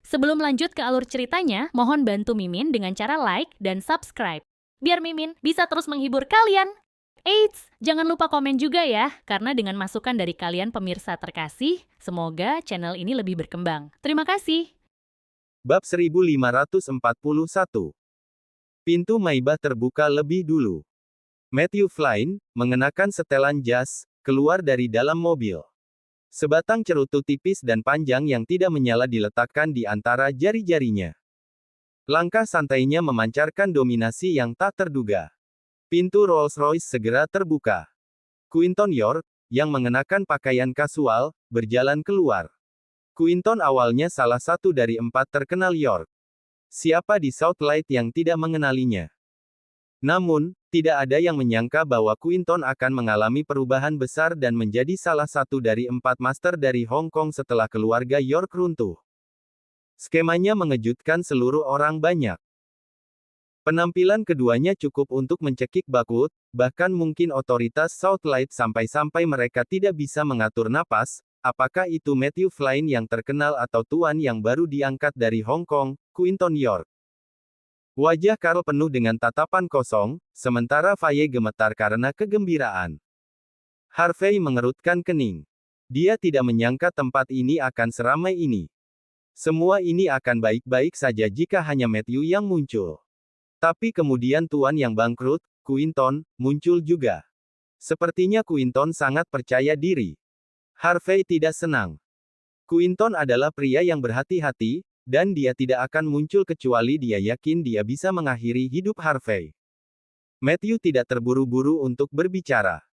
Sebelum lanjut ke alur ceritanya, mohon bantu Mimin dengan cara like dan subscribe. Biar Mimin bisa terus menghibur kalian. Eits, jangan lupa komen juga ya, karena dengan masukan dari kalian pemirsa terkasih, semoga channel ini lebih berkembang. Terima kasih. Bab 1541. Pintu Maibah terbuka lebih dulu. Matthew Flynn, mengenakan setelan jas, keluar dari dalam mobil. Sebatang cerutu tipis dan panjang yang tidak menyala diletakkan di antara jari-jarinya. Langkah santainya memancarkan dominasi yang tak terduga. Pintu Rolls-Royce segera terbuka. Quinton York, yang mengenakan pakaian kasual, berjalan keluar. Quinton awalnya salah satu dari 4 terkenal York. Siapa di Southlight yang tidak mengenalinya? Namun, tidak ada yang menyangka bahwa Quinton akan mengalami perubahan besar dan menjadi salah satu dari 4 master dari Hong Kong setelah keluarga York runtuh. Skemanya mengejutkan seluruh orang banyak. Penampilan keduanya cukup untuk mencekik Bakwood, bahkan mungkin otoritas Southlight sampai-sampai mereka tidak bisa mengatur napas. Apakah itu Matthew Flynn yang terkenal atau tuan yang baru diangkat dari Hong Kong, Quinton York? Wajah Karl penuh dengan tatapan kosong, sementara Faye gemetar karena kegembiraan. Harvey mengerutkan kening. Dia tidak menyangka tempat ini akan seramai ini. Semua ini akan baik-baik saja jika hanya Matthew yang muncul. Tapi kemudian tuan yang bangkrut, Quinton, muncul juga. Sepertinya Quinton sangat percaya diri. Harvey tidak senang. Quinton adalah pria yang berhati-hati, dan dia tidak akan muncul kecuali dia yakin dia bisa mengakhiri hidup Harvey. Matthew tidak terburu-buru untuk berbicara.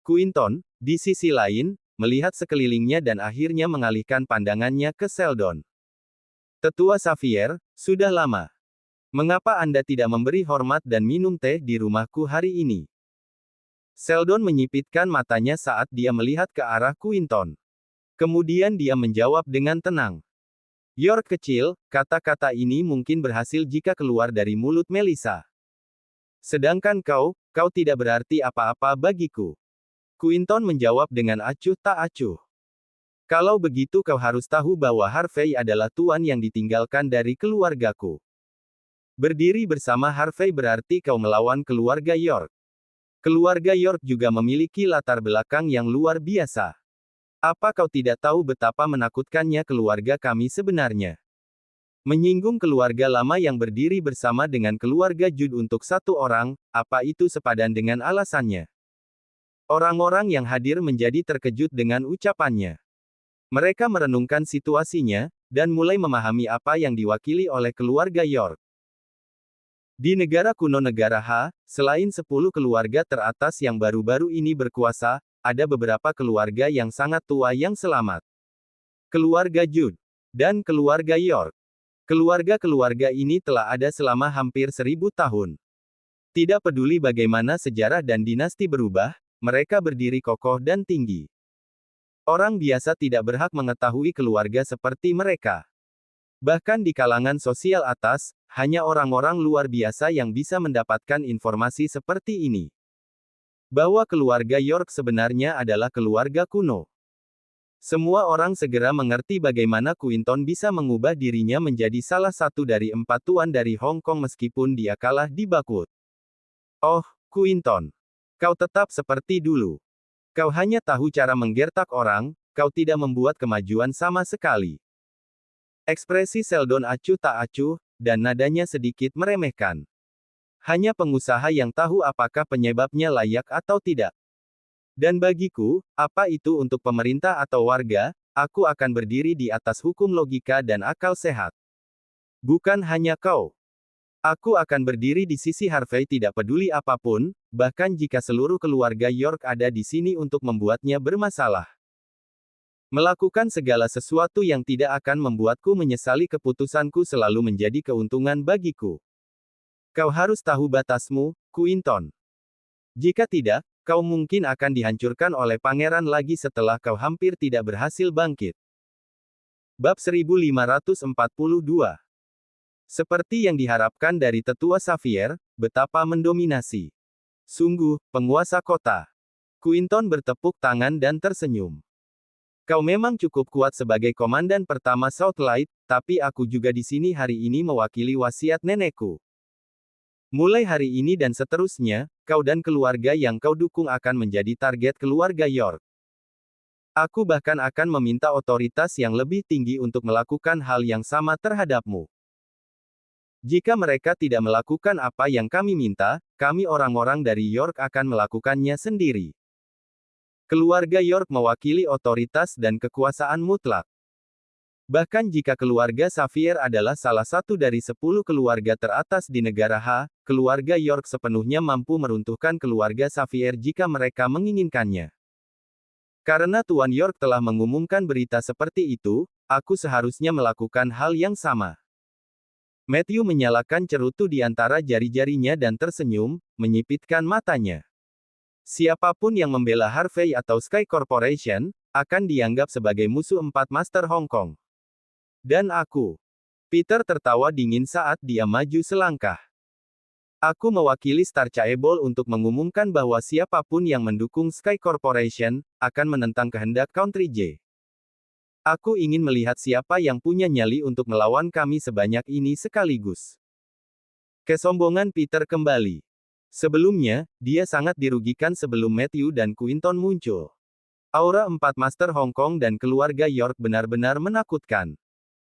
Quinton, di sisi lain, melihat sekelilingnya dan akhirnya mengalihkan pandangannya ke Sheldon. Tetua Xavier, sudah lama. Mengapa Anda tidak memberi hormat dan minum teh di rumahku hari ini? Sheldon menyipitkan matanya saat dia melihat ke arah Quinton. Kemudian dia menjawab dengan tenang. York kecil, kata-kata ini mungkin berhasil jika keluar dari mulut Melissa. Sedangkan kau tidak berarti apa-apa bagiku. Quinton menjawab dengan acuh tak acuh. Kalau begitu kau harus tahu bahwa Harvey adalah tuan yang ditinggalkan dari keluargaku. Berdiri bersama Harvey berarti kau melawan keluarga York. Keluarga York juga memiliki latar belakang yang luar biasa. Apa kau tidak tahu betapa menakutkannya keluarga kami sebenarnya? Menyinggung keluarga lama yang berdiri bersama dengan keluarga Jude untuk satu orang, apa itu sepadan dengan alasannya? Orang-orang yang hadir menjadi terkejut dengan ucapannya. Mereka merenungkan situasinya, dan mulai memahami apa yang diwakili oleh keluarga York. Di negara kuno negara Ha, selain 10 keluarga teratas yang baru-baru ini berkuasa, ada beberapa keluarga yang sangat tua yang selamat. Keluarga Jude dan keluarga York. Keluarga-keluarga ini telah ada selama hampir 1000 tahun. Tidak peduli bagaimana sejarah dan dinasti berubah, mereka berdiri kokoh dan tinggi. Orang biasa tidak berhak mengetahui keluarga seperti mereka. Bahkan di kalangan sosial atas, hanya orang-orang luar biasa yang bisa mendapatkan informasi seperti ini. Bahwa keluarga York sebenarnya adalah keluarga kuno. Semua orang segera mengerti bagaimana Quinton bisa mengubah dirinya menjadi salah satu dari 4 tuan dari Hong Kong meskipun dia kalah di Bakwood. Oh, Quinton. Kau tetap seperti dulu. Kau hanya tahu cara menggertak orang, kau tidak membuat kemajuan sama sekali. Ekspresi Sheldon acuh tak acuh, dan nadanya sedikit meremehkan. Hanya pengusaha yang tahu apakah penyebabnya layak atau tidak. Dan bagiku, apa itu untuk pemerintah atau warga, aku akan berdiri di atas hukum logika dan akal sehat. Bukan hanya kau. Aku akan berdiri di sisi Harvey tidak peduli apapun, bahkan jika seluruh keluarga York ada di sini untuk membuatnya bermasalah. Melakukan segala sesuatu yang tidak akan membuatku menyesali keputusanku selalu menjadi keuntungan bagiku. Kau harus tahu batasmu, Quinton. Jika tidak, kau mungkin akan dihancurkan oleh pangeran lagi setelah kau hampir tidak berhasil bangkit. Bab 1542. Seperti yang diharapkan dari tetua Xavier, betapa mendominasi. Sungguh, penguasa kota. Quinton bertepuk tangan dan tersenyum. Kau memang cukup kuat sebagai komandan pertama Southlight, tapi aku juga di sini hari ini mewakili wasiat nenekku. Mulai hari ini dan seterusnya, kau dan keluarga yang kau dukung akan menjadi target keluarga York. Aku bahkan akan meminta otoritas yang lebih tinggi untuk melakukan hal yang sama terhadapmu. Jika mereka tidak melakukan apa yang kami minta, kami orang-orang dari York akan melakukannya sendiri. Keluarga York mewakili otoritas dan kekuasaan mutlak. Bahkan jika keluarga Xavier adalah salah satu dari 10 keluarga teratas di negara H, keluarga York sepenuhnya mampu meruntuhkan keluarga Xavier jika mereka menginginkannya. Karena Tuan York telah mengumumkan berita seperti itu, aku seharusnya melakukan hal yang sama. Matthew menyalakan cerutu di antara jari-jarinya dan tersenyum, menyipitkan matanya. Siapapun yang membela Harvey atau Sky Corporation, akan dianggap sebagai musuh empat Master Hong Kong. Dan aku. Peter tertawa dingin saat dia maju selangkah. Aku mewakili Star Chaebol untuk mengumumkan bahwa siapapun yang mendukung Sky Corporation, akan menentang kehendak Country J. Aku ingin melihat siapa yang punya nyali untuk melawan kami sebanyak ini sekaligus. Kesombongan Peter kembali. Sebelumnya, dia sangat dirugikan sebelum Matthew dan Quinton muncul. Aura empat Master Hong Kong dan keluarga York benar-benar menakutkan.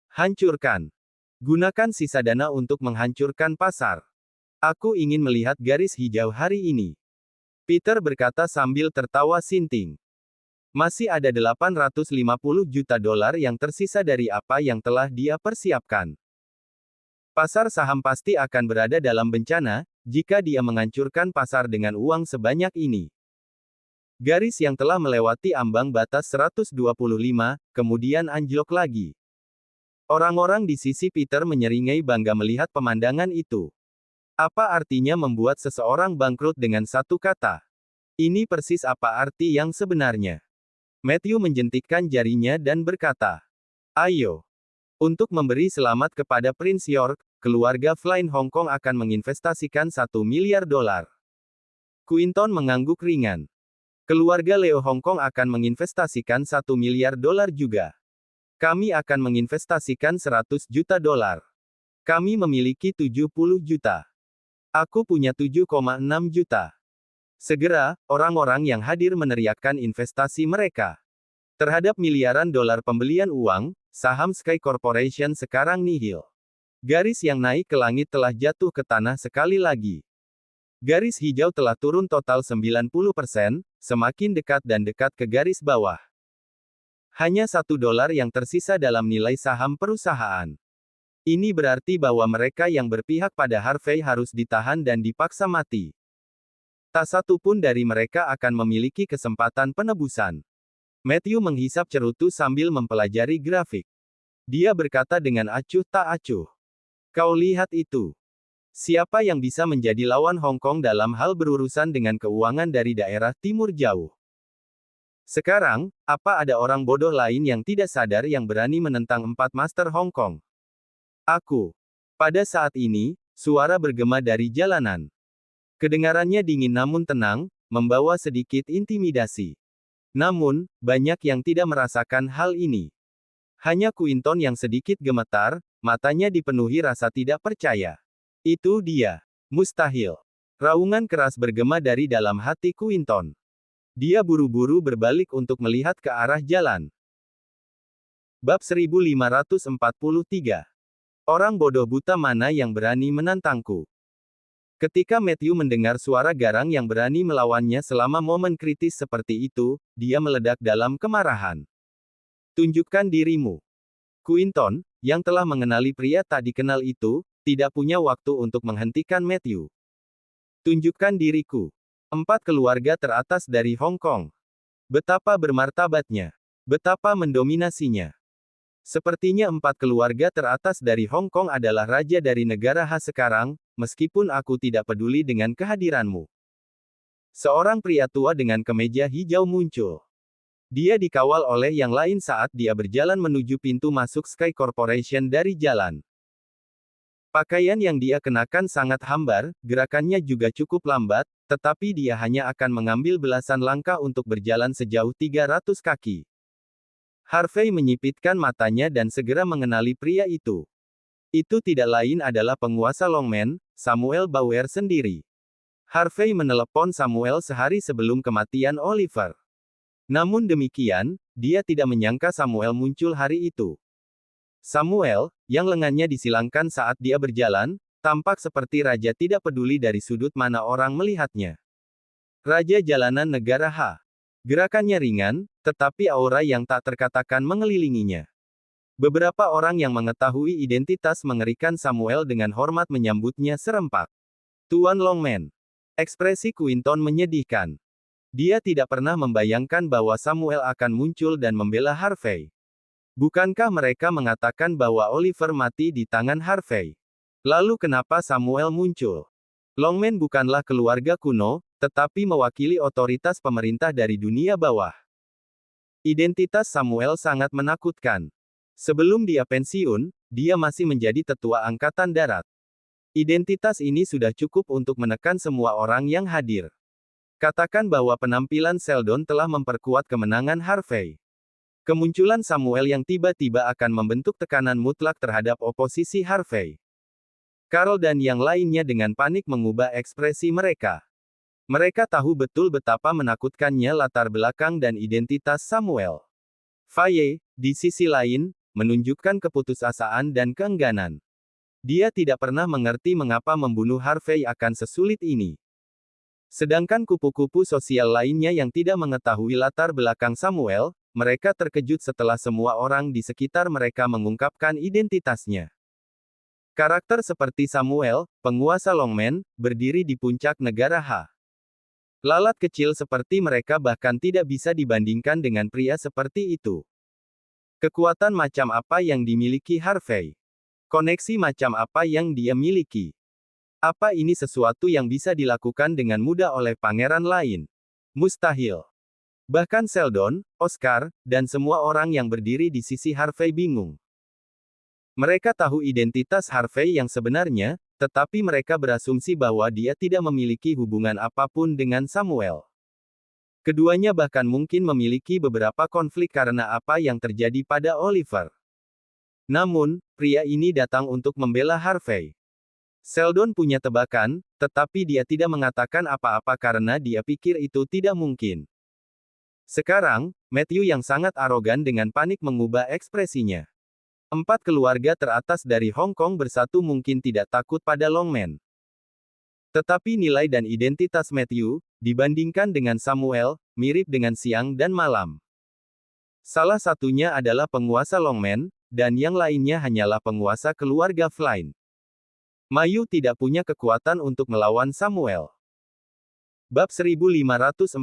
Hancurkan. Gunakan sisa dana untuk menghancurkan pasar. Aku ingin melihat garis hijau hari ini. Peter berkata sambil tertawa sinting. Masih ada 850 juta dolar yang tersisa dari apa yang telah dia persiapkan. Pasar saham pasti akan berada dalam bencana, jika dia menghancurkan pasar dengan uang sebanyak ini. Garis yang telah melewati ambang batas 125, kemudian anjlok lagi. Orang-orang di sisi Peter menyeringai bangga melihat pemandangan itu. Apa artinya membuat seseorang bangkrut dengan satu kata? Ini persis apa arti yang sebenarnya. Matthew menjentikkan jarinya dan berkata, "Ayo. Untuk memberi selamat kepada Prince York, keluarga Flynn Hong Kong akan menginvestasikan 1 miliar dolar." Quinton mengangguk ringan. Keluarga Leo Hong Kong akan menginvestasikan 1 miliar dolar juga. Kami akan menginvestasikan 100 juta dolar. Kami memiliki 70 juta. Aku punya 7,6 juta. Segera, orang-orang yang hadir meneriakkan investasi mereka. Terhadap miliaran dolar pembelian uang, saham Sky Corporation sekarang nihil. Garis yang naik ke langit telah jatuh ke tanah sekali lagi. Garis hijau telah turun total 90%, semakin dekat dan dekat ke garis bawah. Hanya $1 yang tersisa dalam nilai saham perusahaan. Ini berarti bahwa mereka yang berpihak pada Harvey harus ditahan dan dipaksa mati. Tak satu pun dari mereka akan memiliki kesempatan penebusan. Matthew menghisap cerutu sambil mempelajari grafik. Dia berkata dengan acuh tak acuh. Kau lihat itu. Siapa yang bisa menjadi lawan Hong Kong dalam hal berurusan dengan keuangan dari daerah timur jauh? Sekarang, apa ada orang bodoh lain yang tidak sadar yang berani menentang empat Master Hong Kong? Aku. Pada saat ini, suara bergema dari jalanan. Kedengarannya dingin namun tenang, membawa sedikit intimidasi. Namun, banyak yang tidak merasakan hal ini. Hanya Quinton yang sedikit gemetar, matanya dipenuhi rasa tidak percaya. Itu dia. Mustahil. Raungan keras bergema dari dalam hati Quinton. Dia buru-buru berbalik untuk melihat ke arah jalan. Bab 1543. Orang bodoh buta mana yang berani menantangku? Ketika Matthew mendengar suara garang yang berani melawannya selama momen kritis seperti itu, dia meledak dalam kemarahan. Tunjukkan dirimu. Quinton, yang telah mengenali pria tak dikenal itu, tidak punya waktu untuk menghentikan Matthew. Tunjukkan diriku. 4 keluarga teratas dari Hong Kong. Betapa bermartabatnya. Betapa mendominasinya. Sepertinya 4 keluarga teratas dari Hong Kong adalah raja dari negara H sekarang, meskipun aku tidak peduli dengan kehadiranmu. Seorang pria tua dengan kemeja hijau muncul. Dia dikawal oleh yang lain saat dia berjalan menuju pintu masuk Sky Corporation dari jalan. Pakaian yang dia kenakan sangat hambar, gerakannya juga cukup lambat, tetapi dia hanya akan mengambil belasan langkah untuk berjalan sejauh 300 kaki. Harvey menyipitkan matanya dan segera mengenali pria itu. Itu tidak lain adalah penguasa Longman, Samuel Bauer sendiri. Harvey menelepon Samuel sehari sebelum kematian Oliver. Namun demikian, dia tidak menyangka Samuel muncul hari itu. Samuel, yang lengannya disilangkan saat dia berjalan, tampak seperti raja tidak peduli dari sudut mana orang melihatnya. Raja jalanan negara H. Gerakannya ringan, tetapi aura yang tak terkatakan mengelilinginya. Beberapa orang yang mengetahui identitas mengerikan Samuel dengan hormat menyambutnya serempak. Tuan Longman. Ekspresi Quinton menyedihkan. Dia tidak pernah membayangkan bahwa Samuel akan muncul dan membela Harvey. Bukankah mereka mengatakan bahwa Oliver mati di tangan Harvey? Lalu kenapa Samuel muncul? Longman bukanlah keluarga kuno, tetapi mewakili otoritas pemerintah dari dunia bawah. Identitas Samuel sangat menakutkan. Sebelum dia pensiun, dia masih menjadi tetua angkatan darat. Identitas ini sudah cukup untuk menekan semua orang yang hadir. Katakan bahwa penampilan Sheldon telah memperkuat kemenangan Harvey. Kemunculan Samuel yang tiba-tiba akan membentuk tekanan mutlak terhadap oposisi Harvey. Carl dan yang lainnya dengan panik mengubah ekspresi mereka. Mereka tahu betul betapa menakutkannya latar belakang dan identitas Samuel. Faye, di sisi lain, menunjukkan keputusasaan dan keengganan. Dia tidak pernah mengerti mengapa membunuh Harvey akan sesulit ini. Sedangkan kupu-kupu sosial lainnya yang tidak mengetahui latar belakang Samuel, mereka terkejut setelah semua orang di sekitar mereka mengungkapkan identitasnya. Karakter seperti Samuel, penguasa Longman, berdiri di puncak negara H. Lalat kecil seperti mereka bahkan tidak bisa dibandingkan dengan pria seperti itu. Kekuatan macam apa yang dimiliki Harvey? Koneksi macam apa yang dia miliki? Apa ini sesuatu yang bisa dilakukan dengan mudah oleh pangeran lain? Mustahil. Bahkan Sheldon, Oscar, dan semua orang yang berdiri di sisi Harvey bingung. Mereka tahu identitas Harvey yang sebenarnya, tetapi mereka berasumsi bahwa dia tidak memiliki hubungan apapun dengan Samuel. Keduanya bahkan mungkin memiliki beberapa konflik karena apa yang terjadi pada Oliver. Namun, pria ini datang untuk membela Harvey. Sheldon punya tebakan, tetapi dia tidak mengatakan apa-apa karena dia pikir itu tidak mungkin. Sekarang, Matthew yang sangat arogan dengan panik mengubah ekspresinya. 4 keluarga teratas dari Hong Kong bersatu mungkin tidak takut pada Longman. Tetapi nilai dan identitas Matthew, dibandingkan dengan Samuel, mirip dengan siang dan malam. Salah satunya adalah penguasa Longman, dan yang lainnya hanyalah penguasa keluarga Flynn. Mayu tidak punya kekuatan untuk melawan Samuel. Bab 1544.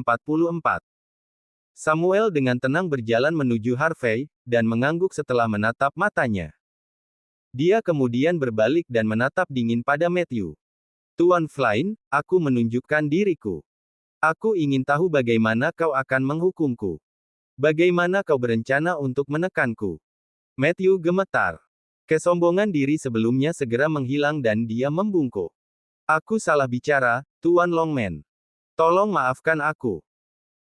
Samuel dengan tenang berjalan menuju Harvey, dan mengangguk setelah menatap matanya. Dia kemudian berbalik dan menatap dingin pada Matthew. Tuan Flynn, aku menunjukkan diriku. Aku ingin tahu bagaimana kau akan menghukumku. Bagaimana kau berencana untuk menekanku? Matthew gemetar. Kesombongan diri sebelumnya segera menghilang dan dia membungkuk. Aku salah bicara, Tuan Longman. Tolong maafkan aku.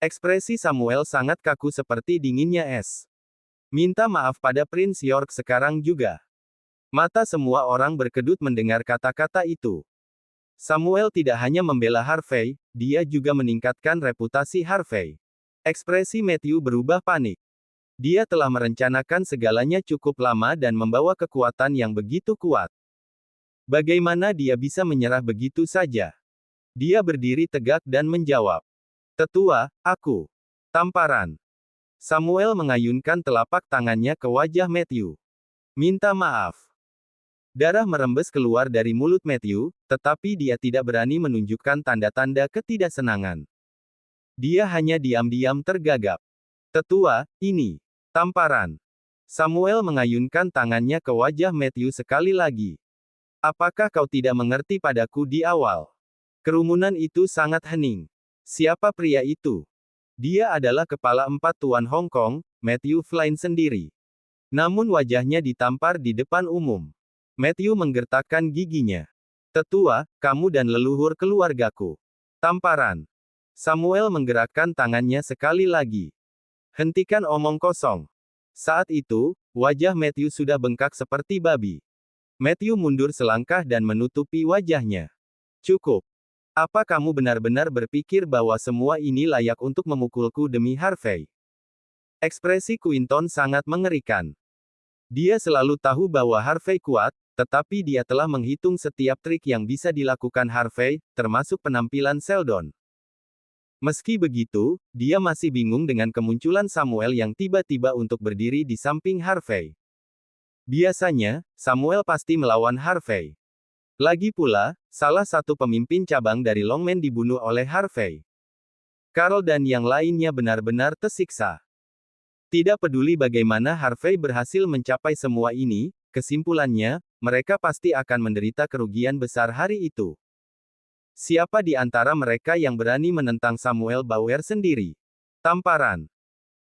Ekspresi Samuel sangat kaku seperti dinginnya es. Minta maaf pada Prince York sekarang juga. Mata semua orang berkedut mendengar kata-kata itu. Samuel tidak hanya membela Harvey, dia juga meningkatkan reputasi Harvey. Ekspresi Matthew berubah panik. Dia telah merencanakan segalanya cukup lama dan membawa kekuatan yang begitu kuat. Bagaimana dia bisa menyerah begitu saja? Dia berdiri tegak dan menjawab. Tetua, aku. Tamparan. Samuel mengayunkan telapak tangannya ke wajah Matthew. Minta maaf. Darah merembes keluar dari mulut Matthew, tetapi dia tidak berani menunjukkan tanda-tanda ketidaksenangan. Dia hanya diam-diam tergagap. Tetua, ini. Tamparan. Samuel mengayunkan tangannya ke wajah Matthew sekali lagi. Apakah kau tidak mengerti padaku di awal? Kerumunan itu sangat hening. Siapa pria itu? Dia adalah kepala 4 tuan Hong Kong, Matthew Flynn sendiri. Namun wajahnya ditampar di depan umum. Matthew menggertakkan giginya. Tetua, kamu dan leluhur keluargaku. Tamparan. Samuel menggerakkan tangannya sekali lagi. Hentikan omong kosong. Saat itu, wajah Matthew sudah bengkak seperti babi. Matthew mundur selangkah dan menutupi wajahnya. Cukup. Apa kamu benar-benar berpikir bahwa semua ini layak untuk memukulku demi Harvey? Ekspresi Quinton sangat mengerikan. Dia selalu tahu bahwa Harvey kuat, tetapi dia telah menghitung setiap trik yang bisa dilakukan Harvey, termasuk penampilan Sheldon. Meski begitu, dia masih bingung dengan kemunculan Samuel yang tiba-tiba untuk berdiri di samping Harvey. Biasanya, Samuel pasti melawan Harvey. Lagi pula, salah satu pemimpin cabang dari Longman dibunuh oleh Harvey. Carl dan yang lainnya benar-benar tersiksa. Tidak peduli bagaimana Harvey berhasil mencapai semua ini, kesimpulannya, mereka pasti akan menderita kerugian besar hari itu. Siapa di antara mereka yang berani menentang Samuel Bauer sendiri? Tamparan.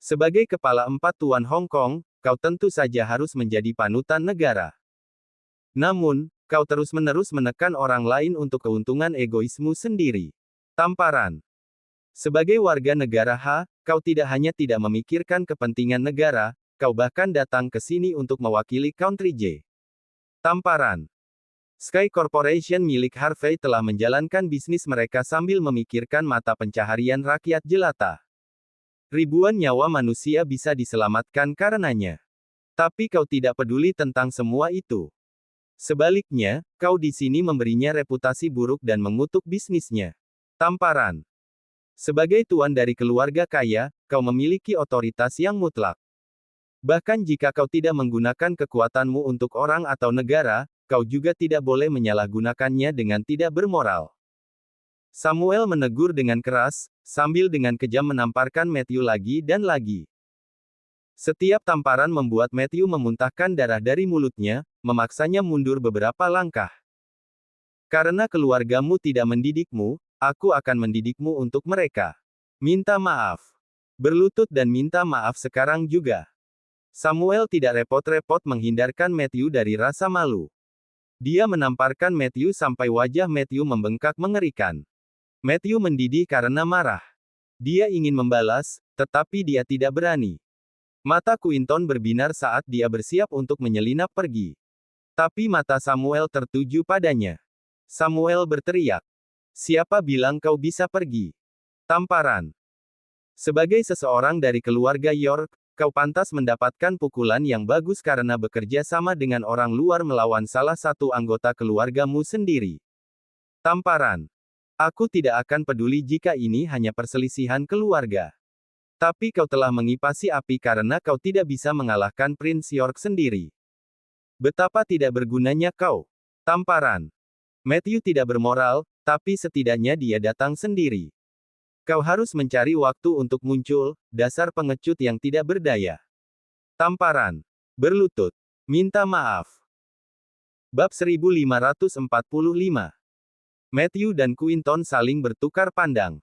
Sebagai kepala 4 tuan Hong Kong, kau tentu saja harus menjadi panutan negara. Namun, kau terus-menerus menekan orang lain untuk keuntungan egoismu sendiri. Tamparan. Sebagai warga negara H, kau tidak hanya tidak memikirkan kepentingan negara, kau bahkan datang ke sini untuk mewakili Country J. Tamparan. Sky Corporation milik Harvey telah menjalankan bisnis mereka sambil memikirkan mata pencaharian rakyat jelata. Ribuan nyawa manusia bisa diselamatkan karenanya. Tapi kau tidak peduli tentang semua itu. Sebaliknya, kau di sini memberinya reputasi buruk dan mengutuk bisnisnya. Tamparan. Sebagai tuan dari keluarga kaya, kau memiliki otoritas yang mutlak. Bahkan jika kau tidak menggunakan kekuatanmu untuk orang atau negara, kau juga tidak boleh menyalahgunakannya dengan tidak bermoral. Samuel menegur dengan keras, sambil dengan kejam menamparkan Matthew lagi dan lagi. Setiap tamparan membuat Matthew memuntahkan darah dari mulutnya, memaksanya mundur beberapa langkah. Karena keluargamu tidak mendidikmu, aku akan mendidikmu untuk mereka. Minta maaf. Berlutut dan minta maaf sekarang juga. Samuel tidak repot-repot menghindarkan Matthew dari rasa malu. Dia menamparkan Matthew sampai wajah Matthew membengkak mengerikan. Matthew mendidih karena marah. Dia ingin membalas, tetapi dia tidak berani. Mata Quinton berbinar saat dia bersiap untuk menyelinap pergi. Tapi mata Samuel tertuju padanya. Samuel berteriak. Siapa bilang kau bisa pergi? Tamparan. Sebagai seseorang dari keluarga York, kau pantas mendapatkan pukulan yang bagus karena bekerja sama dengan orang luar melawan salah satu anggota keluargamu sendiri. Tamparan. Aku tidak akan peduli jika ini hanya perselisihan keluarga. Tapi kau telah mengipasi api karena kau tidak bisa mengalahkan Prince York sendiri. Betapa tidak bergunanya kau. Tamparan. Matthew tidak bermoral, tapi setidaknya dia datang sendiri. Kau harus mencari waktu untuk muncul, dasar pengecut yang tidak berdaya. Tamparan. Berlutut. Minta maaf. Bab 1545. Matthew dan Quinton saling bertukar pandang.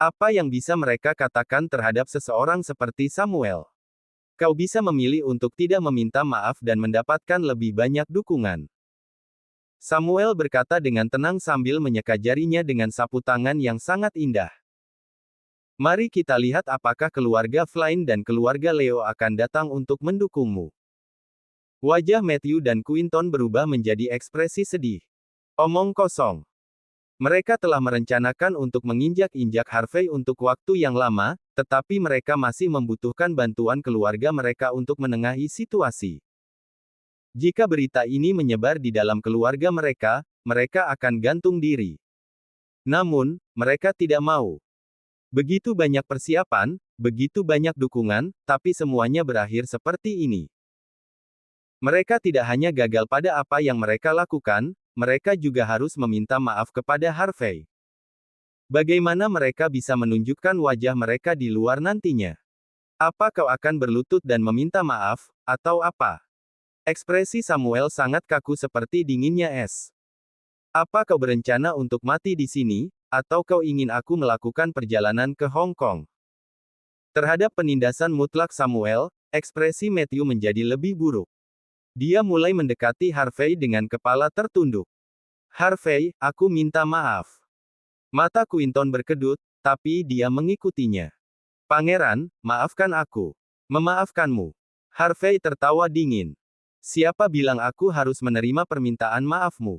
Apa yang bisa mereka katakan terhadap seseorang seperti Samuel? Kau bisa memilih untuk tidak meminta maaf dan mendapatkan lebih banyak dukungan. Samuel berkata dengan tenang sambil menyeka jarinya dengan sapu tangan yang sangat indah. Mari kita lihat apakah keluarga Flynn dan keluarga Leo akan datang untuk mendukungmu. Wajah Matthew dan Quinton berubah menjadi ekspresi sedih. Omong kosong. Mereka telah merencanakan untuk menginjak-injak Harvey untuk waktu yang lama, tetapi mereka masih membutuhkan bantuan keluarga mereka untuk menengahi situasi. Jika berita ini menyebar di dalam keluarga mereka, mereka akan gantung diri. Namun, mereka tidak mau. Begitu banyak persiapan, begitu banyak dukungan, tapi semuanya berakhir seperti ini. Mereka tidak hanya gagal pada apa yang mereka lakukan, mereka juga harus meminta maaf kepada Harvey. Bagaimana mereka bisa menunjukkan wajah mereka di luar nantinya? Apa kau akan berlutut dan meminta maaf, atau apa? Ekspresi Samuel sangat kaku seperti dinginnya es. Apa kau berencana untuk mati di sini? Atau kau ingin aku melakukan perjalanan ke Hong Kong? Terhadap penindasan mutlak Samuel, ekspresi Matthew menjadi lebih buruk. Dia mulai mendekati Harvey dengan kepala tertunduk. Harvey, aku minta maaf. Mata Quinton berkedut, tapi dia mengikutinya. Pangeran, maafkan aku. Memaafkanmu. Harvey tertawa dingin. Siapa bilang aku harus menerima permintaan maafmu?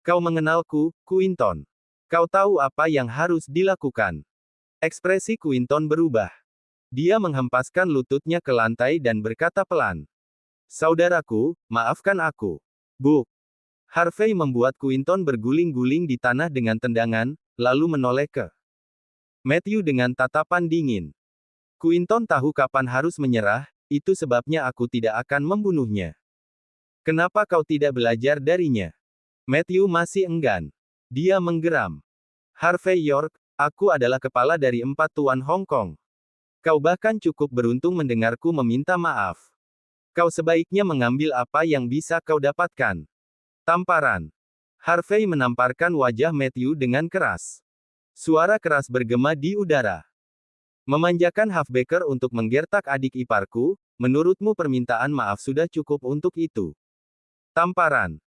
Kau mengenalku, Quinton. Kau tahu apa yang harus dilakukan. Ekspresi Quinton berubah. Dia menghempaskan lututnya ke lantai dan berkata pelan. Saudaraku, maafkan aku. Bu. Harvey membuat Quinton berguling-guling di tanah dengan tendangan, lalu menoleh ke Matthew dengan tatapan dingin. Quinton tahu kapan harus menyerah, itu sebabnya aku tidak akan membunuhnya. Kenapa kau tidak belajar darinya? Matthew masih enggan. Dia menggeram. Harvey York, aku adalah kepala dari 4 tuan Hong Kong. Kau bahkan cukup beruntung mendengarku meminta maaf. Kau sebaiknya mengambil apa yang bisa kau dapatkan. Tamparan. Harvey menamparkan wajah Matthew dengan keras. Suara keras bergema di udara. Memanjakan Halfbacker untuk menggertak adik iparku, menurutmu permintaan maaf sudah cukup untuk itu. Tamparan.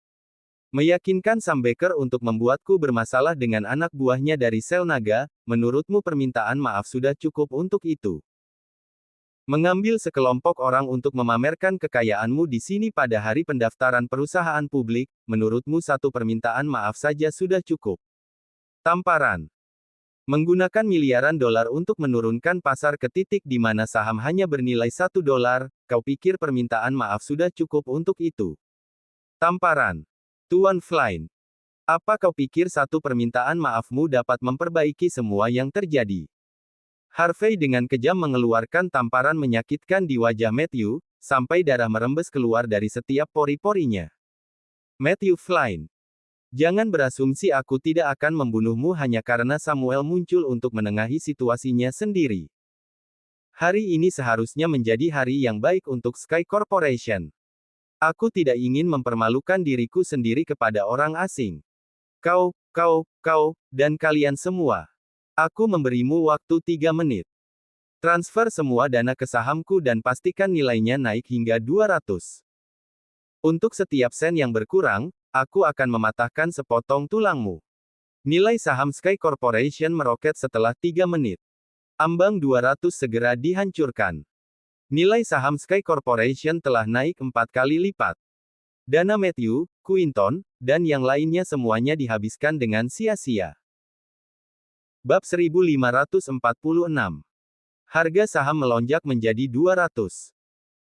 Meyakinkan Sam Baker untuk membuatku bermasalah dengan anak buahnya dari sel naga, menurutmu permintaan maaf sudah cukup untuk itu. Mengambil sekelompok orang untuk memamerkan kekayaanmu di sini pada hari pendaftaran perusahaan publik, menurutmu satu permintaan maaf saja sudah cukup. Tamparan. Menggunakan miliaran dolar untuk menurunkan pasar ke titik di mana saham hanya bernilai $1, kau pikir permintaan maaf sudah cukup untuk itu? Tamparan. Tuan Flynn. Apa kau pikir satu permintaan maafmu dapat memperbaiki semua yang terjadi? Harvey dengan kejam mengeluarkan tamparan menyakitkan di wajah Matthew, sampai darah merembes keluar dari setiap pori-porinya. Matthew Flynn. Jangan berasumsi aku tidak akan membunuhmu hanya karena Samuel muncul untuk menengahi situasinya sendiri. Hari ini seharusnya menjadi hari yang baik untuk Sky Corporation. Aku tidak ingin mempermalukan diriku sendiri kepada orang asing. Kau, dan kalian semua. Aku memberimu waktu 3 menit. Transfer semua dana ke sahamku dan pastikan nilainya naik hingga 200. Untuk setiap sen yang berkurang, aku akan mematahkan sepotong tulangmu. Nilai saham Sky Corporation meroket setelah 3 menit. Ambang 200 segera dihancurkan. Nilai saham Sky Corporation telah naik 4 kali lipat. Dana Matthew, Quinton, dan yang lainnya semuanya dihabiskan dengan sia-sia. Bab 1546. Harga saham melonjak menjadi 200.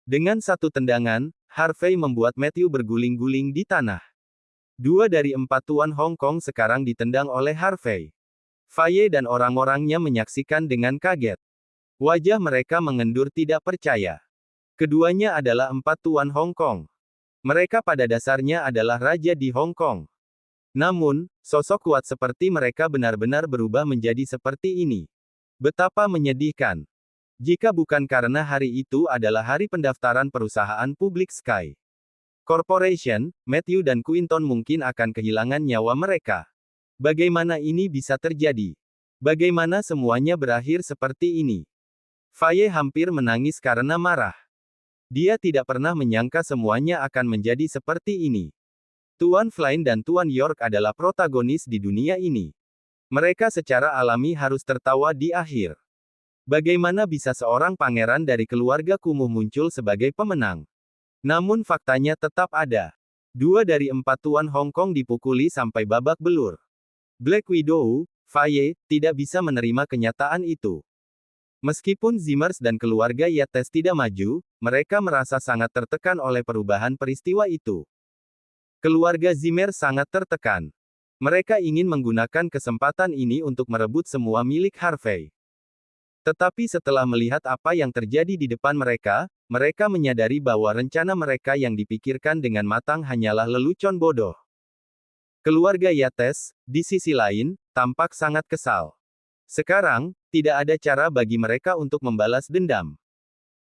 Dengan satu tendangan, Harvey membuat Matthew berguling-guling di tanah. 2 dari 4 tuan Hong Kong sekarang ditendang oleh Harvey. Faye dan orang-orangnya menyaksikan dengan kaget. Wajah mereka mengendur tidak percaya. Keduanya adalah 4 tuan Hong Kong. Mereka pada dasarnya adalah raja di Hong Kong. Namun, sosok kuat seperti mereka benar-benar berubah menjadi seperti ini. Betapa menyedihkan. Jika bukan karena hari itu adalah hari pendaftaran perusahaan publik Sky Corporation, Matthew dan Quinton mungkin akan kehilangan nyawa mereka. Bagaimana ini bisa terjadi? Bagaimana semuanya berakhir seperti ini? Faye hampir menangis karena marah. Dia tidak pernah menyangka semuanya akan menjadi seperti ini. Tuan Flynn dan Tuan York adalah protagonis di dunia ini. Mereka secara alami harus tertawa di akhir. Bagaimana bisa seorang pangeran dari keluarga kumuh muncul sebagai pemenang? Namun faktanya tetap ada. 2 dari 4 tuan Hong Kong dipukuli sampai babak belur. Black Widow, Faye, tidak bisa menerima kenyataan itu. Meskipun Zimmers dan keluarga Yates tidak maju, mereka merasa sangat tertekan oleh perubahan peristiwa itu. Keluarga Zimmer sangat tertekan. Mereka ingin menggunakan kesempatan ini untuk merebut semua milik Harvey. Tetapi setelah melihat apa yang terjadi di depan mereka, mereka menyadari bahwa rencana mereka yang dipikirkan dengan matang hanyalah lelucon bodoh. Keluarga Yates, di sisi lain, tampak sangat kesal. Sekarang, tidak ada cara bagi mereka untuk membalas dendam.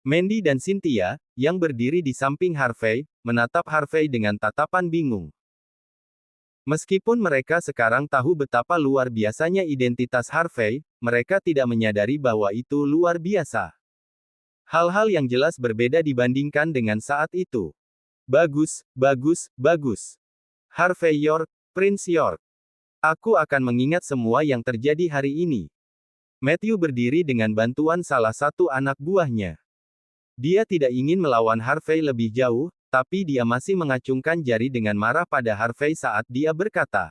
Mandy dan Cynthia, yang berdiri di samping Harvey, menatap Harvey dengan tatapan bingung. Meskipun mereka sekarang tahu betapa luar biasanya identitas Harvey, mereka tidak menyadari bahwa itu luar biasa. Hal-hal yang jelas berbeda dibandingkan dengan saat itu. Bagus. Harvey York, Prince York. Aku akan mengingat semua yang terjadi hari ini. Matthew berdiri dengan bantuan salah satu anak buahnya. Dia tidak ingin melawan Harvey lebih jauh, tapi dia masih mengacungkan jari dengan marah pada Harvey saat dia berkata,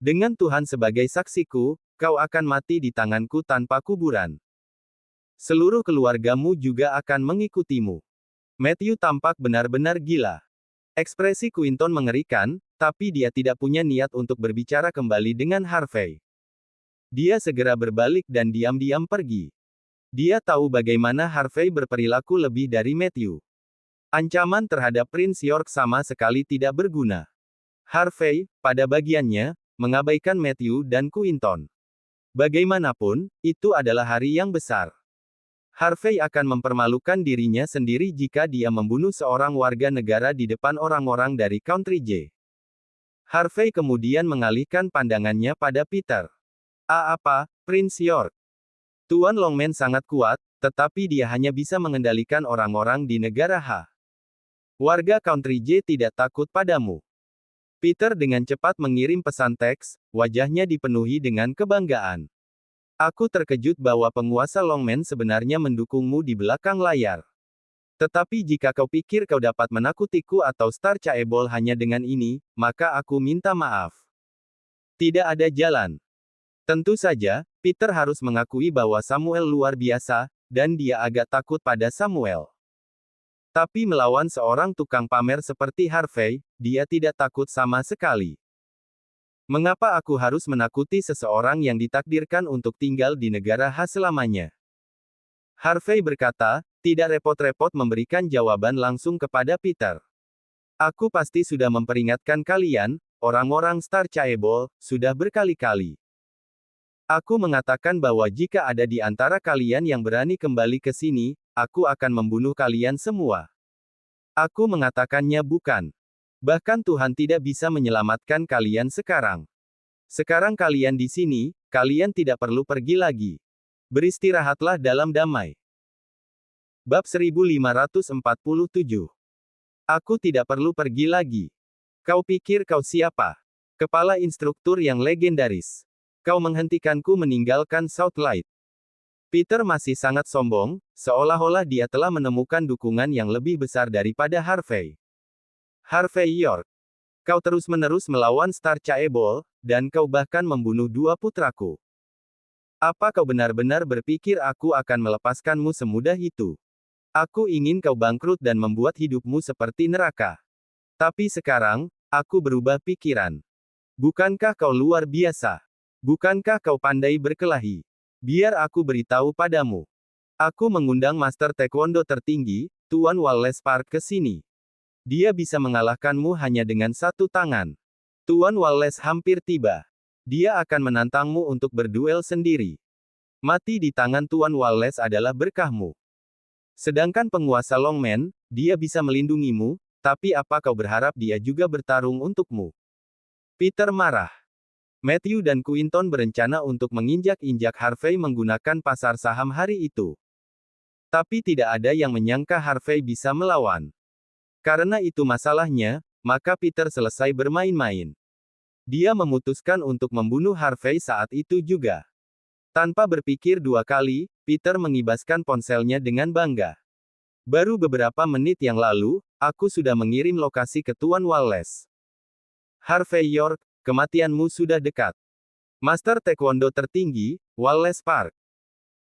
"Dengan Tuhan sebagai saksiku, kau akan mati di tanganku tanpa kuburan. Seluruh keluargamu juga akan mengikutimu." Matthew tampak benar-benar gila. Ekspresi Quinton mengerikan, tapi dia tidak punya niat untuk berbicara kembali dengan Harvey. Dia segera berbalik dan diam-diam pergi. Dia tahu bagaimana Harvey berperilaku lebih dari Matthew. Ancaman terhadap Prince York sama sekali tidak berguna. Harvey, pada bagiannya, mengabaikan Matthew dan Quinton. Bagaimanapun, itu adalah hari yang besar. Harvey akan mempermalukan dirinya sendiri jika dia membunuh seorang warga negara di depan orang-orang dari Country J. Harvey kemudian mengalihkan pandangannya pada Peter. Apa, Prince York? Tuan Longman sangat kuat, tetapi dia hanya bisa mengendalikan orang-orang di negara H. Warga Country J tidak takut padamu. Peter dengan cepat mengirim pesan teks, wajahnya dipenuhi dengan kebanggaan. Aku terkejut bahwa penguasa Longman sebenarnya mendukungmu di belakang layar. Tetapi jika kau pikir kau dapat menakutiku atau Star Chaebol hanya dengan ini, maka aku minta maaf. Tidak ada jalan. Tentu saja, Peter harus mengakui bahwa Samuel luar biasa, dan dia agak takut pada Samuel. Tapi melawan seorang tukang pamer seperti Harvey, dia tidak takut sama sekali. Mengapa aku harus menakuti seseorang yang ditakdirkan untuk tinggal di negara H selamanya? Harvey berkata, tidak repot-repot memberikan jawaban langsung kepada Peter. Aku pasti sudah memperingatkan kalian, orang-orang Star Chaebol, sudah berkali-kali. Aku mengatakan bahwa jika ada di antara kalian yang berani kembali ke sini, aku akan membunuh kalian semua. Aku mengatakannya bukan. Bahkan Tuhan tidak bisa menyelamatkan kalian sekarang. Sekarang kalian di sini, kalian tidak perlu pergi lagi. Beristirahatlah dalam damai. Bab 1547. Aku tidak perlu pergi lagi. Kau pikir kau siapa? Kepala instruktur yang legendaris. Kau menghentikanku meninggalkan Southlight. Peter masih sangat sombong, seolah-olah dia telah menemukan dukungan yang lebih besar daripada Harvey. Harvey York. Kau terus-menerus melawan Star Chaebol, dan kau bahkan membunuh dua putraku. Apa kau benar-benar berpikir aku akan melepaskanmu semudah itu? Aku ingin kau bangkrut dan membuat hidupmu seperti neraka. Tapi sekarang, aku berubah pikiran. Bukankah kau luar biasa? Bukankah kau pandai berkelahi? Biar aku beritahu padamu. Aku mengundang Master Taekwondo tertinggi, Tuan Wallace Park ke sini. Dia bisa mengalahkanmu hanya dengan satu tangan. Tuan Wallace hampir tiba. Dia akan menantangmu untuk berduel sendiri. Mati di tangan Tuan Wallace adalah berkahmu. Sedangkan penguasa Longman, dia bisa melindungimu, tapi apa kau berharap dia juga bertarung untukmu? Peter marah. Matthew dan Quinton berencana untuk menginjak-injak Harvey menggunakan pasar saham hari itu. Tapi tidak ada yang menyangka Harvey bisa melawan. Karena itu masalahnya, maka Peter selesai bermain-main. Dia memutuskan untuk membunuh Harvey saat itu juga. Tanpa berpikir dua kali, Peter mengibaskan ponselnya dengan bangga. Baru beberapa menit yang lalu, aku sudah mengirim lokasi ke Tuan Wallace. Harvey York, kematianmu sudah dekat. Master Taekwondo tertinggi, Wallace Park.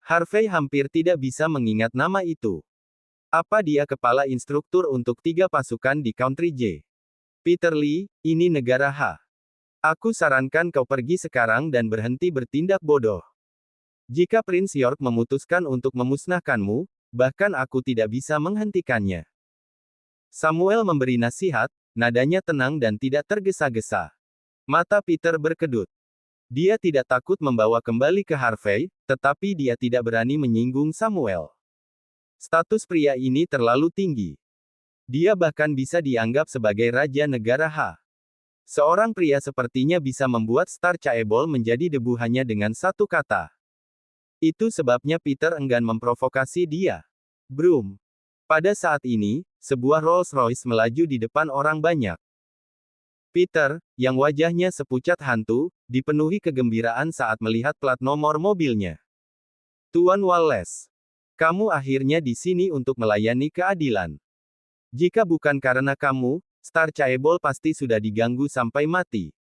Harvey hampir tidak bisa mengingat nama itu. Apa dia kepala instruktur untuk 3 pasukan di Country J? Peter Lee, ini negara H. Aku sarankan kau pergi sekarang dan berhenti bertindak bodoh. Jika Prince York memutuskan untuk memusnahkanmu, bahkan aku tidak bisa menghentikannya. Samuel memberi nasihat, nadanya tenang dan tidak tergesa-gesa. Mata Peter berkedut. Dia tidak takut membawa kembali ke Harvey, tetapi dia tidak berani menyinggung Samuel. Status pria ini terlalu tinggi. Dia bahkan bisa dianggap sebagai raja negara H. Seorang pria sepertinya bisa membuat Star Chaebol menjadi debu hanya dengan satu kata. Itu sebabnya Peter enggan memprovokasi dia. Broom. Pada saat ini, sebuah Rolls-Royce melaju di depan orang banyak. Peter, yang wajahnya sepucat hantu, dipenuhi kegembiraan saat melihat plat nomor mobilnya. Tuan Wallace. Kamu akhirnya di sini untuk melayani keadilan. Jika bukan karena kamu, Star Chaebol pasti sudah diganggu sampai mati.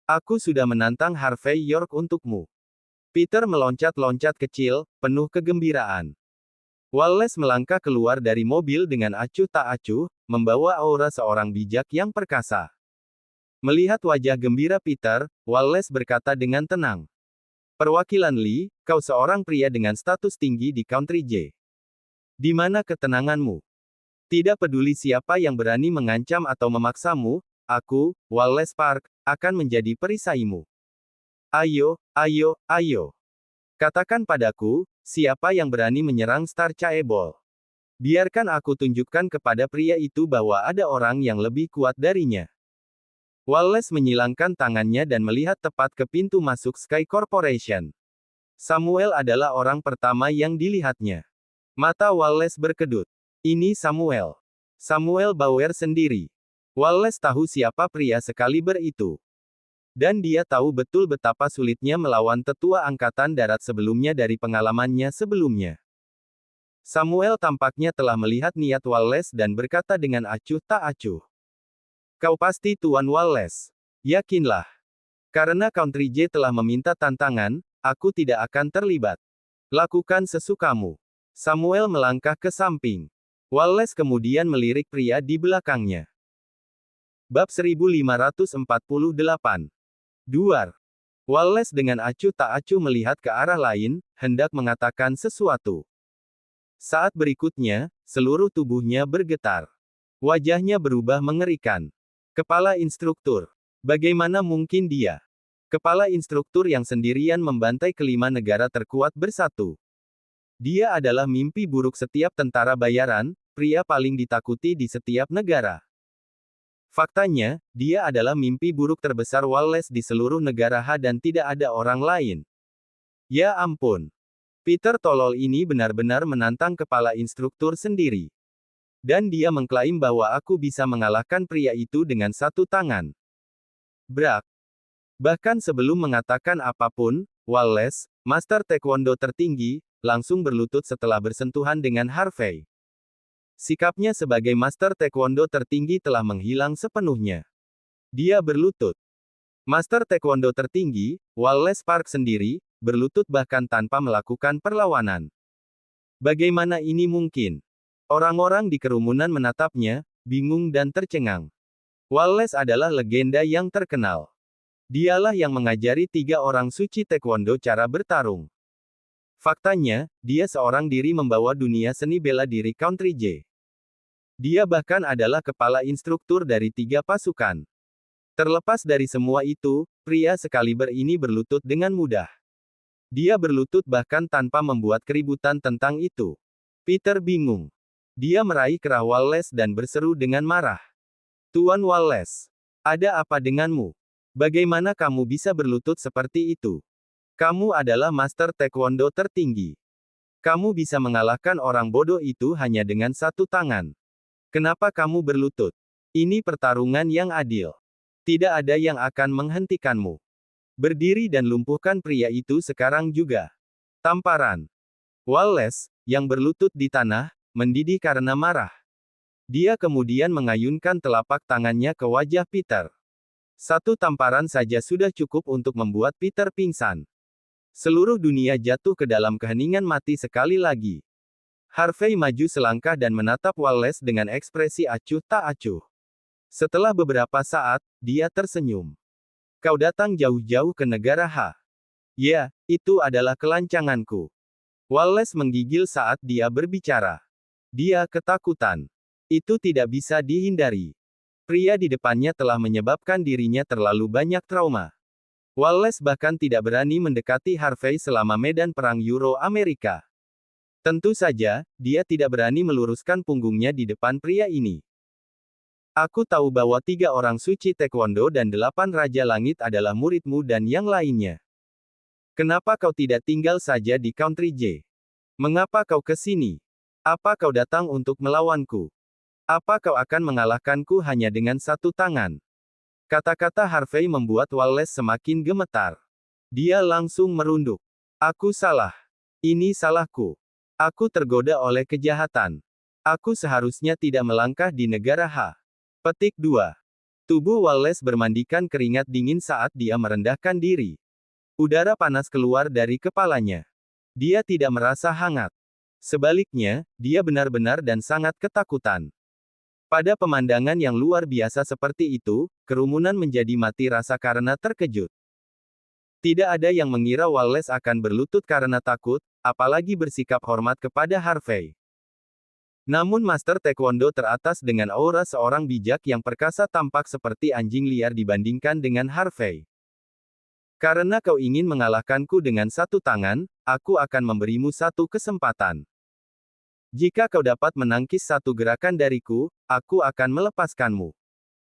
Aku sudah menantang Harvey York untukmu. Peter meloncat-loncat kecil, penuh kegembiraan. Wallace melangkah keluar dari mobil dengan acuh tak acuh, membawa aura seorang bijak yang perkasa. Melihat wajah gembira Peter, Wallace berkata dengan tenang. Perwakilan Lee, kau seorang pria dengan status tinggi di Country J. Di mana ketenanganmu? Tidak peduli siapa yang berani mengancam atau memaksamu, aku, Wallace Park, akan menjadi perisaimu. Ayo, ayo, ayo. Katakan padaku, siapa yang berani menyerang Star Chaebol? Biarkan aku tunjukkan kepada pria itu bahwa ada orang yang lebih kuat darinya. Wallace menyilangkan tangannya dan melihat tepat ke pintu masuk Sky Corporation. Samuel adalah orang pertama yang dilihatnya. Mata Wallace berkedut. Ini Samuel. Samuel Bauer sendiri. Wallace tahu siapa pria sekaliber itu. Dan dia tahu betul betapa sulitnya melawan tetua angkatan darat sebelumnya dari pengalamannya sebelumnya. Samuel tampaknya telah melihat niat Wallace dan berkata dengan acuh tak acuh. Kau pasti Tuan Wallace. Yakinlah. Karena Country J telah meminta tantangan, aku tidak akan terlibat. Lakukan sesukamu. Samuel melangkah ke samping. Wallace kemudian melirik pria di belakangnya. Bab 1548. Duar. Wallace dengan acuh tak acuh melihat ke arah lain, hendak mengatakan sesuatu. Saat berikutnya, seluruh tubuhnya bergetar. Wajahnya berubah mengerikan. Kepala instruktur. Bagaimana mungkin dia? Kepala instruktur yang sendirian membantai kelima negara terkuat bersatu. Dia adalah mimpi buruk setiap tentara bayaran, pria paling ditakuti di setiap negara. Faktanya, dia adalah mimpi buruk terbesar Wallace di seluruh negara H dan tidak ada orang lain. Ya ampun. Peter tolol ini benar-benar menantang kepala instruktur sendiri. Dan dia mengklaim bahwa aku bisa mengalahkan pria itu dengan satu tangan. Brak. Bahkan sebelum mengatakan apapun, Wallace, Master Taekwondo tertinggi, langsung berlutut setelah bersentuhan dengan Harvey. Sikapnya sebagai Master Taekwondo tertinggi telah menghilang sepenuhnya. Dia berlutut. Master Taekwondo tertinggi, Wallace Park sendiri, berlutut bahkan tanpa melakukan perlawanan. Bagaimana ini mungkin? Orang-orang di kerumunan menatapnya, bingung dan tercengang. Wallace adalah legenda yang terkenal. Dialah yang mengajari 3 orang suci Taekwondo cara bertarung. Faktanya, dia seorang diri membawa dunia seni bela diri Country J. Dia bahkan adalah kepala instruktur dari 3 pasukan. Terlepas dari semua itu, pria sekaliber ini berlutut dengan mudah. Dia berlutut bahkan tanpa membuat keributan tentang itu. Peter bingung. Dia meraih kerah Wallace dan berseru dengan marah. Tuan Wallace, ada apa denganmu? Bagaimana kamu bisa berlutut seperti itu? Kamu adalah Master Taekwondo tertinggi. Kamu bisa mengalahkan orang bodoh itu hanya dengan satu tangan. Kenapa kamu berlutut? Ini pertarungan yang adil. Tidak ada yang akan menghentikanmu. Berdiri dan lumpuhkan pria itu sekarang juga. Tamparan. Wallace, yang berlutut di tanah, mendidih karena marah. Dia kemudian mengayunkan telapak tangannya ke wajah Peter. Satu tamparan saja sudah cukup untuk membuat Peter pingsan. Seluruh dunia jatuh ke dalam keheningan mati sekali lagi. Harvey maju selangkah dan menatap Wallace dengan ekspresi acuh tak acuh. Setelah beberapa saat, dia tersenyum. Kau datang jauh-jauh ke negara H. Ya, itu adalah kelancanganku. Wallace menggigil saat dia berbicara. Dia ketakutan. Itu tidak bisa dihindari. Pria di depannya telah menyebabkan dirinya terlalu banyak trauma. Wallace bahkan tidak berani mendekati Harvey selama medan perang Euro-Amerika. Tentu saja, dia tidak berani meluruskan punggungnya di depan pria ini. Aku tahu bahwa 3 orang suci Taekwondo dan 8 Raja Langit adalah muridmu dan yang lainnya. Kenapa kau tidak tinggal saja di Country J? Mengapa kau ke sini? Apa kau datang untuk melawanku? Apa kau akan mengalahkanku hanya dengan satu tangan? Kata-kata Harvey membuat Wallace semakin gemetar. Dia langsung merunduk. Aku salah. Ini salahku. Aku tergoda oleh kejahatan. Aku seharusnya tidak melangkah di negara H. Petik 2. Tubuh Wallace bermandikan keringat dingin saat dia merendahkan diri. Udara panas keluar dari kepalanya. Dia tidak merasa hangat. Sebaliknya, dia benar-benar dan sangat ketakutan. Pada pemandangan yang luar biasa seperti itu, kerumunan menjadi mati rasa karena terkejut. Tidak ada yang mengira Wallace akan berlutut karena takut, apalagi bersikap hormat kepada Harvey. Namun Master Taekwondo teratas dengan aura seorang bijak yang perkasa tampak seperti anjing liar dibandingkan dengan Harvey. Karena kau ingin mengalahkanku dengan satu tangan, aku akan memberimu satu kesempatan. Jika kau dapat menangkis satu gerakan dariku, aku akan melepaskanmu.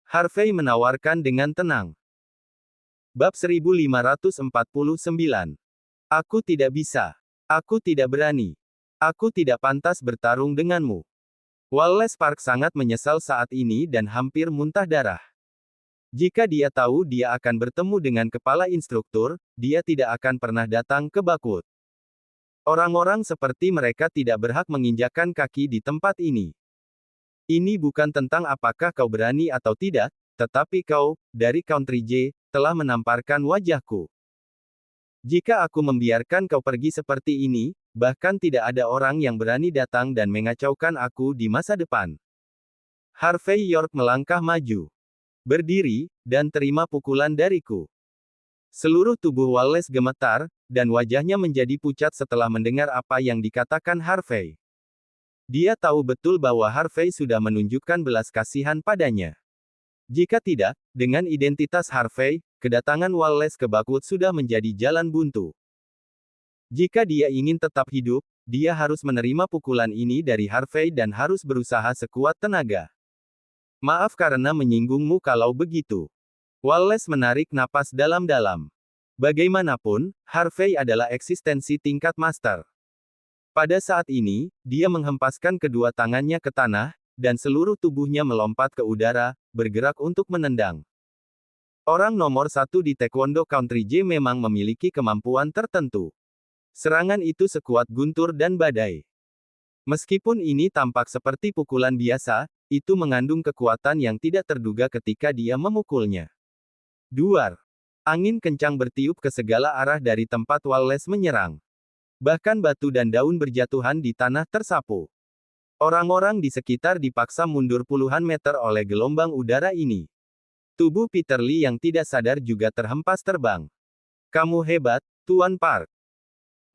Harvey menawarkan dengan tenang. Bab 1549. Aku tidak bisa. Aku tidak berani. Aku tidak pantas bertarung denganmu. Wallace Park sangat menyesal saat ini dan hampir muntah darah. Jika dia tahu dia akan bertemu dengan kepala instruktur, dia tidak akan pernah datang ke Bakut. Orang-orang seperti mereka tidak berhak menginjakkan kaki di tempat ini. Ini bukan tentang apakah kau berani atau tidak, tetapi kau, dari Country J, telah menamparkan wajahku. Jika aku membiarkan kau pergi seperti ini, bahkan tidak ada orang yang berani datang dan mengacaukan aku di masa depan. Harvey York melangkah maju. Berdiri, dan terima pukulan dariku. Seluruh tubuh Wallace gemetar, dan wajahnya menjadi pucat setelah mendengar apa yang dikatakan Harvey. Dia tahu betul bahwa Harvey sudah menunjukkan belas kasihan padanya. Jika tidak, dengan identitas Harvey, kedatangan Wallace ke Bakut sudah menjadi jalan buntu. Jika dia ingin tetap hidup, dia harus menerima pukulan ini dari Harvey dan harus berusaha sekuat tenaga. Maaf karena menyinggungmu kalau begitu. Wallace menarik napas dalam-dalam. Bagaimanapun, Harvey adalah eksistensi tingkat master. Pada saat ini, dia menghempaskan kedua tangannya ke tanah, dan seluruh tubuhnya melompat ke udara, bergerak untuk menendang. Orang nomor satu di Taekwondo Country J memang memiliki kemampuan tertentu. Serangan itu sekuat guntur dan badai. Meskipun ini tampak seperti pukulan biasa, itu mengandung kekuatan yang tidak terduga ketika dia memukulnya. Duar. Angin kencang bertiup ke segala arah dari tempat Wallace menyerang. Bahkan batu dan daun berjatuhan di tanah tersapu. Orang-orang di sekitar dipaksa mundur puluhan meter oleh gelombang udara ini. Tubuh Peter Lee yang tidak sadar juga terhempas terbang. Kamu hebat, Tuan Park.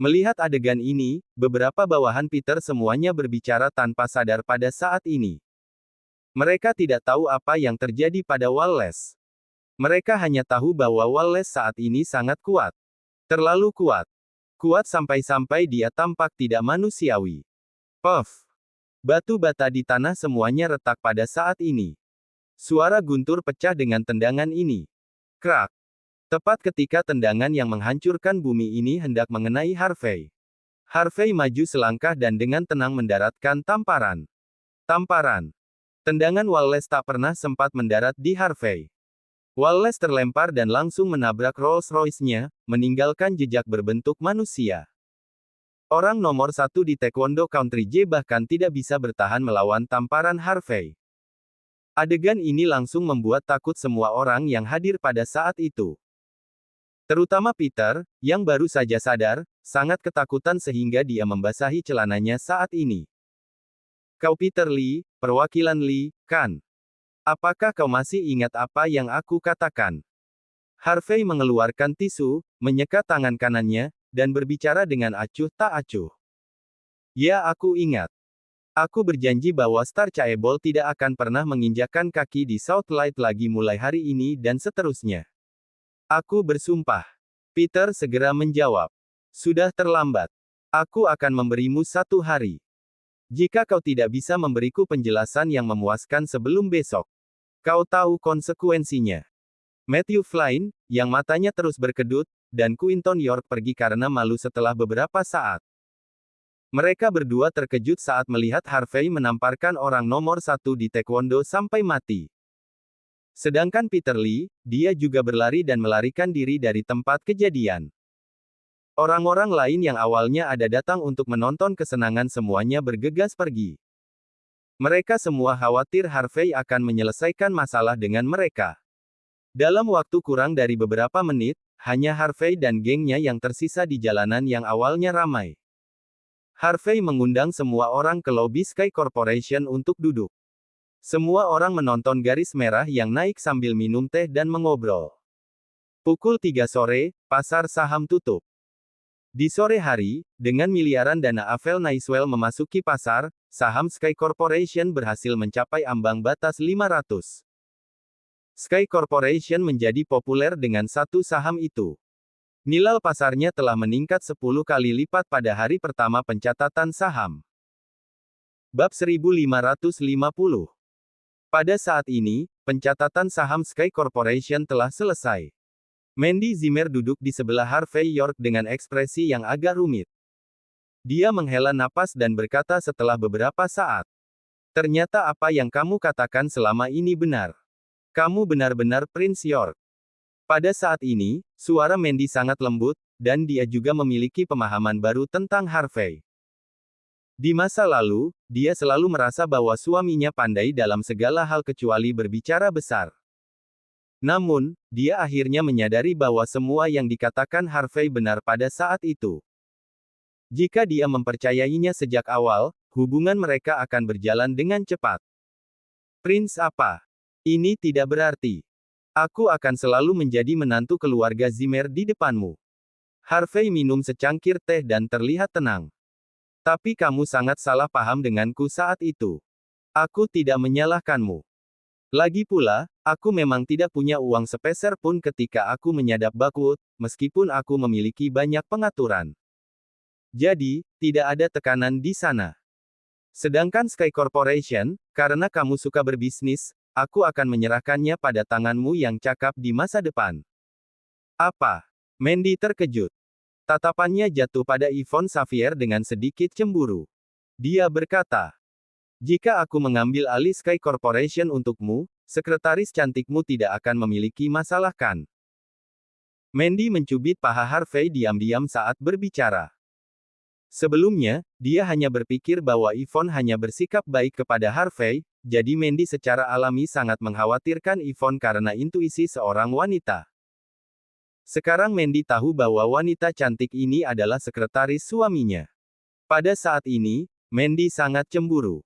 Melihat adegan ini, beberapa bawahan Peter semuanya berbicara tanpa sadar pada saat ini. Mereka tidak tahu apa yang terjadi pada Wallace. Mereka hanya tahu bahwa Wallace saat ini sangat kuat. Terlalu kuat. Kuat sampai-sampai dia tampak tidak manusiawi. Puff. Batu bata di tanah semuanya retak pada saat ini. Suara guntur pecah dengan tendangan ini. Krak. Tepat ketika tendangan yang menghancurkan bumi ini hendak mengenai Harvey. Harvey maju selangkah dan dengan tenang mendaratkan tamparan. Tamparan. Tendangan Wallace tak pernah sempat mendarat di Harvey. Wallace terlempar dan langsung menabrak Rolls-Royce-nya, meninggalkan jejak berbentuk manusia. Orang nomor satu di Taekwondo Country J bahkan tidak bisa bertahan melawan tamparan Harvey. Adegan ini langsung membuat takut semua orang yang hadir pada saat itu. Terutama Peter, yang baru saja sadar, sangat ketakutan sehingga dia membasahi celananya saat ini. Kau Peter Lee, perwakilan Lee, kan? Apakah kau masih ingat apa yang aku katakan? Harvey mengeluarkan tisu, menyekat tangan kanannya, dan berbicara dengan acuh tak acuh. Ya, aku ingat. Aku berjanji bahwa Star Chaebol tidak akan pernah menginjakkan kaki di Southlight lagi mulai hari ini dan seterusnya. Aku bersumpah. Peter segera menjawab. Sudah terlambat. Aku akan memberimu 1 hari. Jika kau tidak bisa memberiku penjelasan yang memuaskan sebelum besok, kau tahu konsekuensinya. Matthew Flynn, yang matanya terus berkedut, dan Quinton York pergi karena malu setelah beberapa saat. Mereka berdua terkejut saat melihat Harvey menamparkan orang nomor satu di Taekwondo sampai mati. Sedangkan Peter Lee, dia juga berlari dan melarikan diri dari tempat kejadian. Orang-orang lain yang awalnya ada datang untuk menonton kesenangan semuanya bergegas pergi. Mereka semua khawatir Harvey akan menyelesaikan masalah dengan mereka. Dalam waktu kurang dari beberapa menit, hanya Harvey dan gengnya yang tersisa di jalanan yang awalnya ramai. Harvey mengundang semua orang ke lobi Sky Corporation untuk duduk. Semua orang menonton garis merah yang naik sambil minum teh dan mengobrol. Pukul 3 sore, pasar saham tutup. Di sore hari, dengan miliaran dana Avel Naiswell memasuki pasar, saham Sky Corporation berhasil mencapai ambang batas 500. Sky Corporation menjadi populer dengan satu saham itu. Nilai pasarnya telah meningkat 10 kali lipat pada hari pertama pencatatan saham. Bab 1550. Pada saat ini, pencatatan saham Sky Corporation telah selesai. Mandy Zimmer duduk di sebelah Harvey York dengan ekspresi yang agak rumit. Dia menghela napas dan berkata setelah beberapa saat. Ternyata apa yang kamu katakan selama ini benar. Kamu benar-benar Prince York. Pada saat ini, suara Mandy sangat lembut, dan dia juga memiliki pemahaman baru tentang Harvey. Di masa lalu, dia selalu merasa bahwa suaminya pandai dalam segala hal kecuali berbicara besar. Namun, dia akhirnya menyadari bahwa semua yang dikatakan Harvey benar pada saat itu. Jika dia mempercayainya sejak awal, hubungan mereka akan berjalan dengan cepat. Prince apa? Ini tidak berarti. Aku akan selalu menjadi menantu keluarga Zimmer di depanmu. Harvey minum secangkir teh dan terlihat tenang. Tapi kamu sangat salah paham denganku saat itu. Aku tidak menyalahkanmu. Lagi pula, aku memang tidak punya uang sepeser pun ketika aku menyadap Bakwood, meskipun aku memiliki banyak pengaturan. Jadi, tidak ada tekanan di sana. Sedangkan Sky Corporation, karena kamu suka berbisnis, aku akan menyerahkannya pada tanganmu yang cakap di masa depan. Apa? Mandy terkejut. Tatapannya jatuh pada Yvonne Xavier dengan sedikit cemburu. Dia berkata, jika aku mengambil alih Sky Corporation untukmu, sekretaris cantikmu tidak akan memiliki masalah kan? Mandy mencubit paha Harvey diam-diam saat berbicara. Sebelumnya, dia hanya berpikir bahwa Yvonne hanya bersikap baik kepada Harvey, jadi Mandy secara alami sangat mengkhawatirkan Yvonne karena intuisi seorang wanita. Sekarang Mandy tahu bahwa wanita cantik ini adalah sekretaris suaminya. Pada saat ini, Mandy sangat cemburu.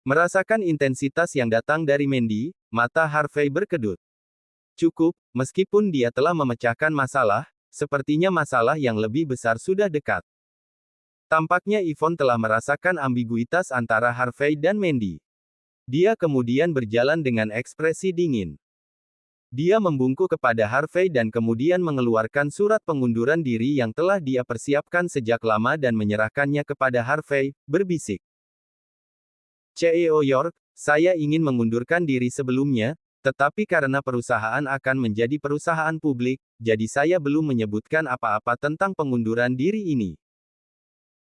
Merasakan intensitas yang datang dari Mandy, mata Harvey berkedut. Cukup, meskipun dia telah memecahkan masalah, sepertinya masalah yang lebih besar sudah dekat. Tampaknya Yvonne telah merasakan ambiguitas antara Harvey dan Mandy. Dia kemudian berjalan dengan ekspresi dingin. Dia membungkuk kepada Harvey dan kemudian mengeluarkan surat pengunduran diri yang telah dia persiapkan sejak lama dan menyerahkannya kepada Harvey, berbisik. CEO York, saya ingin mengundurkan diri sebelumnya, tetapi karena perusahaan akan menjadi perusahaan publik, jadi saya belum menyebutkan apa-apa tentang pengunduran diri ini.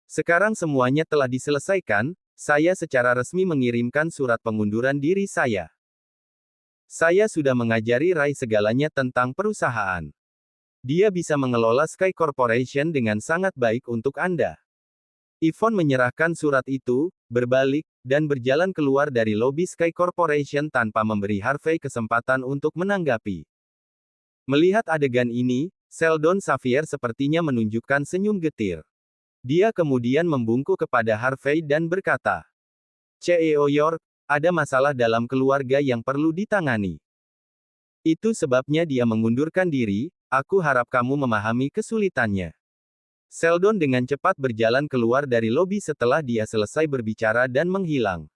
Sekarang semuanya telah diselesaikan, saya secara resmi mengirimkan surat pengunduran diri saya. Saya sudah mengajari Ray segalanya tentang perusahaan. Dia bisa mengelola Sky Corporation dengan sangat baik untuk Anda. Yvonne menyerahkan surat itu, berbalik, dan berjalan keluar dari lobi Sky Corporation tanpa memberi Harvey kesempatan untuk menanggapi. Melihat adegan ini, Sheldon Xavier sepertinya menunjukkan senyum getir. Dia kemudian membungkuk kepada Harvey dan berkata, CEO York, ada masalah dalam keluarga yang perlu ditangani. Itu sebabnya dia mengundurkan diri, aku harap kamu memahami kesulitannya. Sheldon dengan cepat berjalan keluar dari lobi setelah dia selesai berbicara dan menghilang.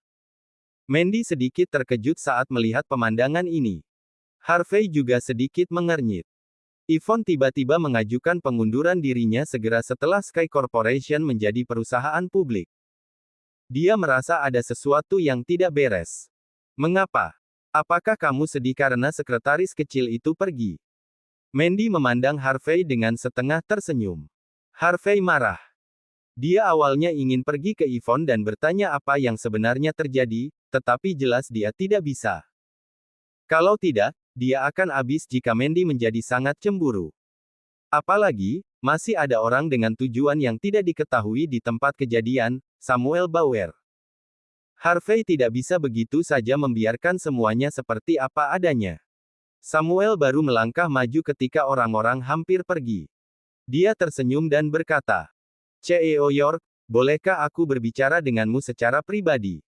Mandy sedikit terkejut saat melihat pemandangan ini. Harvey juga sedikit mengernyit. Yvonne tiba-tiba mengajukan pengunduran dirinya segera setelah Sky Corporation menjadi perusahaan publik. Dia merasa ada sesuatu yang tidak beres. Mengapa? Apakah kamu sedih karena sekretaris kecil itu pergi? Mandy memandang Harvey dengan setengah tersenyum. Harvey marah. Dia awalnya ingin pergi ke Yvonne dan bertanya apa yang sebenarnya terjadi, tetapi jelas dia tidak bisa. Kalau tidak, dia akan habis jika Mandy menjadi sangat cemburu. Apalagi, masih ada orang dengan tujuan yang tidak diketahui di tempat kejadian, Samuel Bauer. Harvey tidak bisa begitu saja membiarkan semuanya seperti apa adanya. Samuel baru melangkah maju ketika orang-orang hampir pergi. Dia tersenyum dan berkata, CEO York, bolehkah aku berbicara denganmu secara pribadi?